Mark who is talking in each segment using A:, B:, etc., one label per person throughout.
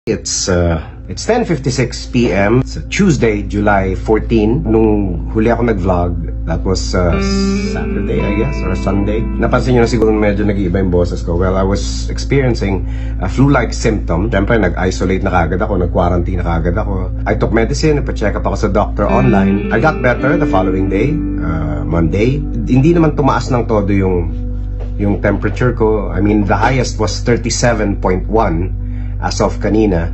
A: It's 10:56 p.m. It's a Tuesday, July 14. Nung huli ako nag-vlog, that was Saturday, I guess, or Sunday. Napansin nyo na siguro medyo nag-iiba yung boses ko. Well, I was experiencing a flu-like symptom. Siyempre, nag-isolate na kagad ako, nag-quarantine na kagad ako. I took medicine, nagpa-check up ako sa doctor online. I got better the following day, Monday. Hindi naman tumaas ng todo yung temperature ko. I mean, the highest was 37.1 as of kanina.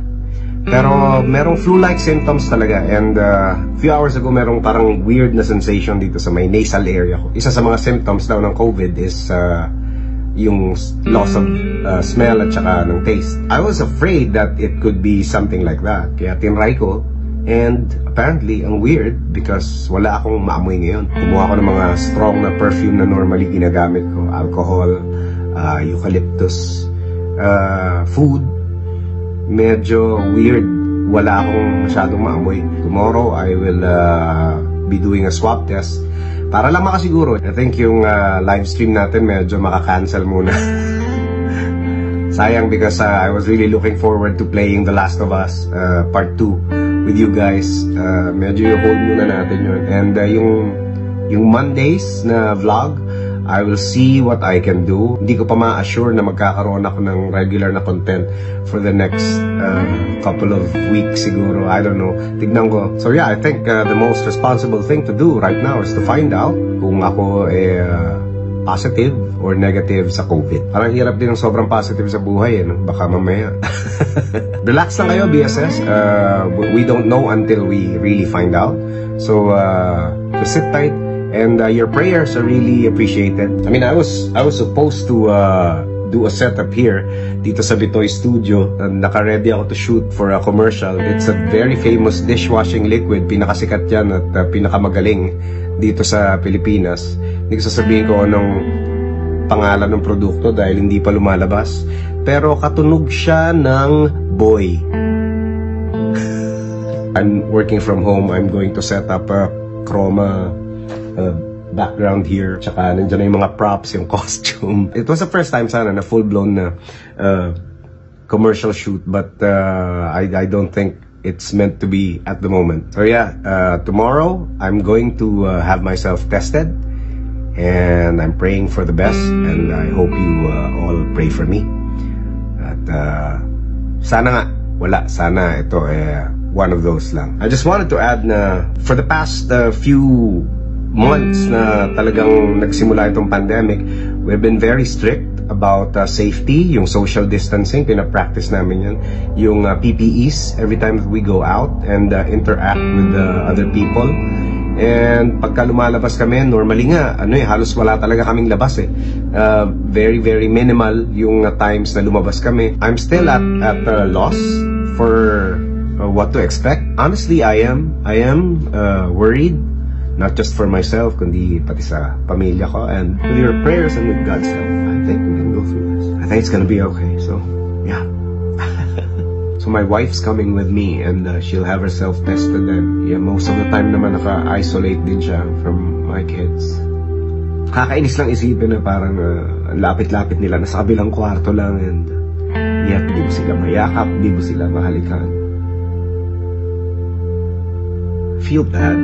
A: Pero merong flu-like symptoms talaga, and a few hours ago merong parang weird na sensation dito sa may nasal area ko. Isa sa mga symptoms daw ng COVID is yung loss of smell at saka ng taste. I was afraid that it could be something like that. Kaya tinry ko, and apparently ang weird because wala akong maamoy ngayon. Kumuha ko ng mga strong na perfume na normally ginagamit ko, alcohol, eucalyptus, food. Medyo weird. Wala akong masyadong maamoy. Tomorrow, I will be doing a swab test para lang makasiguro. I think yung live stream natin medyo maka-cancel muna. Sayang because I was really looking forward to playing The Last of Us Part 2 with you guys. Medyo hold muna natin yun. And yung Mondays na vlog, I will see what I can do. Hindi ko pa ma-assure na magkakaroon ako ng regular na content for the next couple of weeks siguro. I don't know. Tignan ko. So yeah, I think the most responsible thing to do right now is to find out kung ako positive or negative sa COVID. Parang hirap din ng sobrang positive sa buhay, no? Baka mamaya. Relax lang kayo, BSS. We don't know until we really find out. So, just sit tight. And your prayers are really appreciated. I mean, I was supposed to do a setup here dito sa Bitoy Studio. Naka-ready ako to shoot for a commercial. It's a very famous dishwashing liquid. Pinakasikat yan at pinakamagaling dito sa Pilipinas. Hindi ko sasabihin ko anong pangalan ng produkto dahil hindi pa lumalabas. Pero katunog siya ng boy. I'm working from home. I'm going to set up a chroma background here, tsaka nandiyan na yung mga props, yung costume. It was the first time sana na full-blown na commercial shoot, but I don't think it's meant to be at the moment. So yeah, tomorrow I'm going to have myself tested, and I'm praying for the best, and I hope you all pray for me. At sana nga, sana ito one of those lang. I just wanted to add na for the past few months na talagang nagsimula itong pandemic, we've been very strict about safety, yung social distancing, pinapractice namin yan, yung PPEs every time that we go out and interact with other people. And pagka lumalabas kami, normally nga, halos wala talaga kaming labas very, very minimal yung times na lumabas kami. I'm still at a loss for what to expect. Honestly, I am worried. Not just for myself, kundi pati sa pamilya ko. And with your prayers and with God's help, I think we can go through this. I think it's gonna be okay, so yeah. So my wife's coming with me, and she'll have herself tested, and yeah, most of the time naman naka-isolate din siya from my kids. Kakainis lang isipin na parang lapit-lapit nila, nasa kabilang kwarto lang, and yet di mo sila mayakap, di mo sila mahalikan. Feel bad.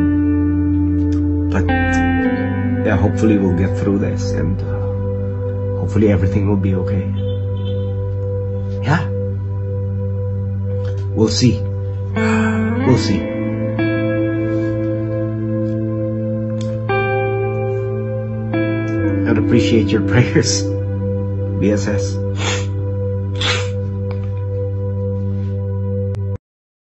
A: But yeah, hopefully we'll get through this, and hopefully everything will be okay. Yeah, we'll see. We'll see. I'd appreciate your prayers, BSS.